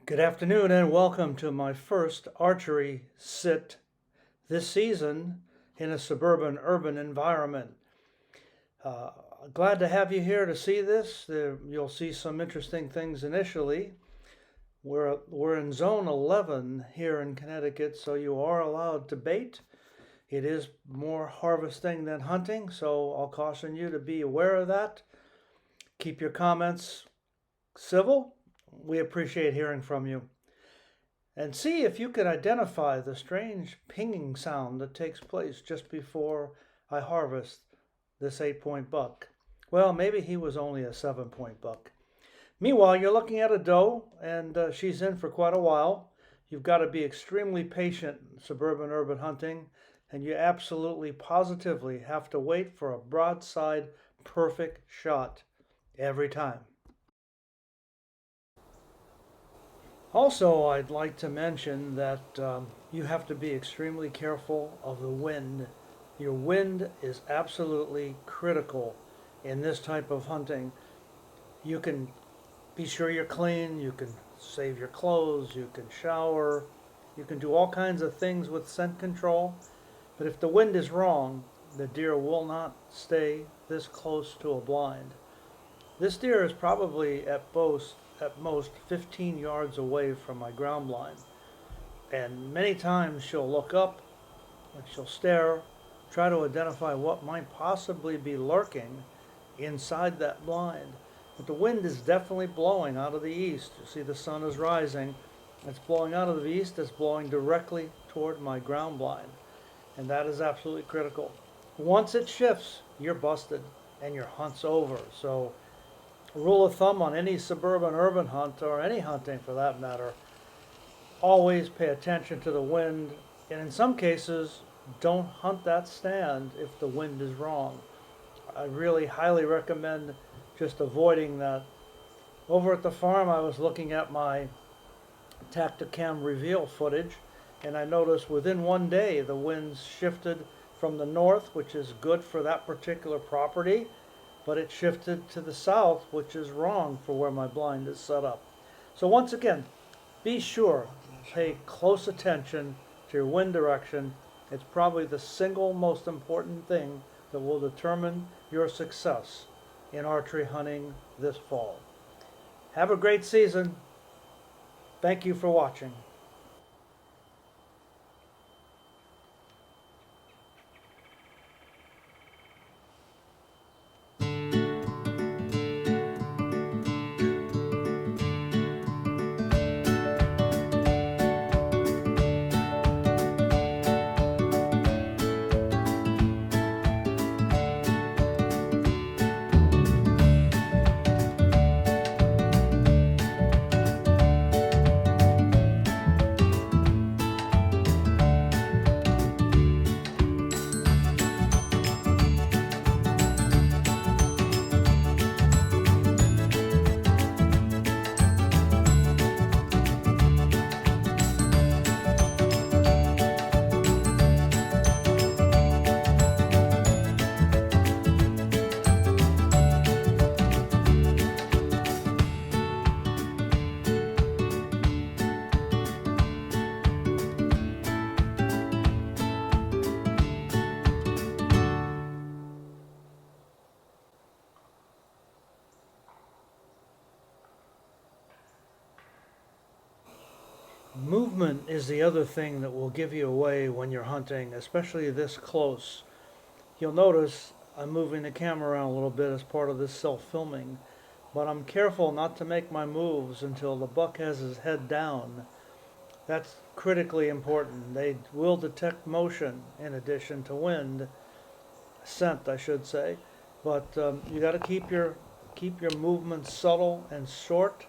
Good afternoon and welcome to my first archery sit this season in a suburban urban environment. Uh, Glad to have you here to see this. You'll see some interesting things initially. We're in zone 11 here in Connecticut, so you are allowed to bait. It is more harvesting than hunting, so I'll caution you to be aware of that. Keep your comments civil. We appreciate hearing from you. And see if you can identify the strange pinging sound that takes place just before I harvest this 8-point buck. Well, maybe he was only a 7-point buck. Meanwhile, you're looking at a doe, and she's in for quite a while. You've got to be extremely patient in suburban urban hunting, and you absolutely positively have to wait for a broadside perfect shot every time. Also, I'd like to mention that you have to be extremely careful of the wind. Your wind is absolutely critical in this type of hunting. You can be sure you're clean, you can save your clothes, you can shower, you can do all kinds of things with scent control, but if the wind is wrong, the deer will not stay this close to a blind. This deer is probably at most 15 yards away from my ground blind. And many times she'll look up and she'll stare, try to identify what might possibly be lurking inside that blind. But the wind is definitely blowing out of the east. You see the sun is rising. It's blowing out of the east. It's blowing directly toward my ground blind. And that is absolutely critical. Once it shifts, you're busted and your hunt's over. So rule of thumb on any suburban urban hunt, or any hunting for that matter, always pay attention to the wind, and in some cases don't hunt that stand if the wind is wrong. I really highly recommend just avoiding that. Over at the farm, I was looking at my Tacticam reveal footage, and I noticed within one day the winds shifted from the north, which is good for that particular property, but it shifted to the south, which is wrong for where my blind is set up. So once again, be sure, pay close attention to your wind direction. It's probably the single most important thing that will determine your success in archery hunting this fall. Have a great season. Thank you for watching. Movement is the other thing that will give you away when you're hunting, especially this close. You'll notice I'm moving the camera around a little bit as part of this self-filming, but I'm careful not to make my moves until the buck has his head down. That's critically important. They will detect motion in addition to wind, scent I should say, but you got to keep your movements subtle and short,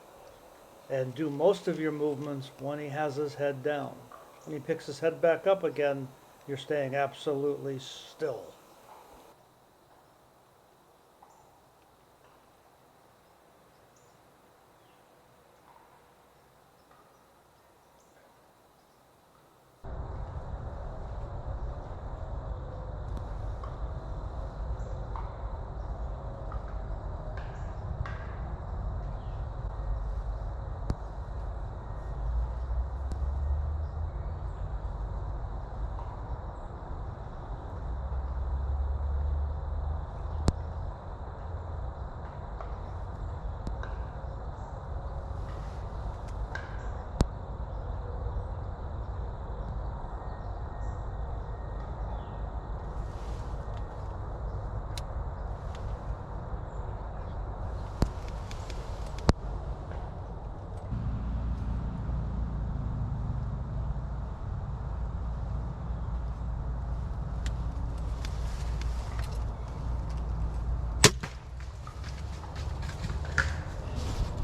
and do most of your movements when he has his head down. When he picks his head back up again, you're staying absolutely still.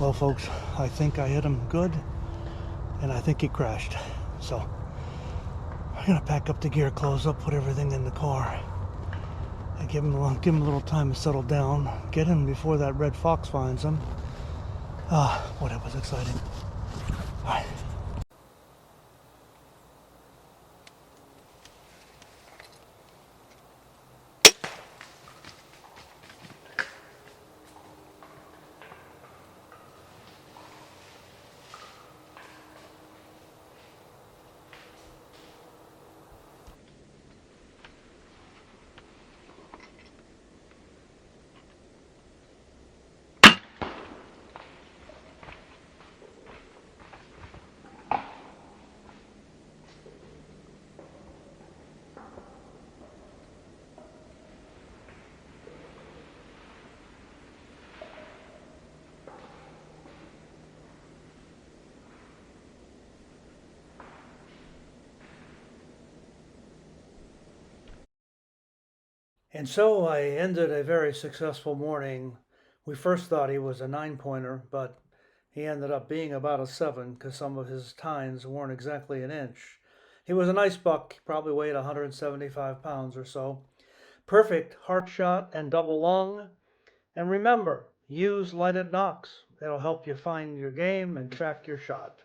Well, folks, I think I hit him good, and I think he crashed. So I'm gonna pack up the gear, close up, put everything in the car, and give him a little time to settle down. Get him before that red fox finds him. Boy, that was exciting. All right. And so I ended a very successful morning. We first thought he was a 9-pointer, but he ended up being about a 7 because some of his tines weren't exactly an inch. He was a nice buck, he probably weighed 175 pounds or so. Perfect heart shot and double lung. And remember, use lighted knocks. It'll help you find your game and track your shot.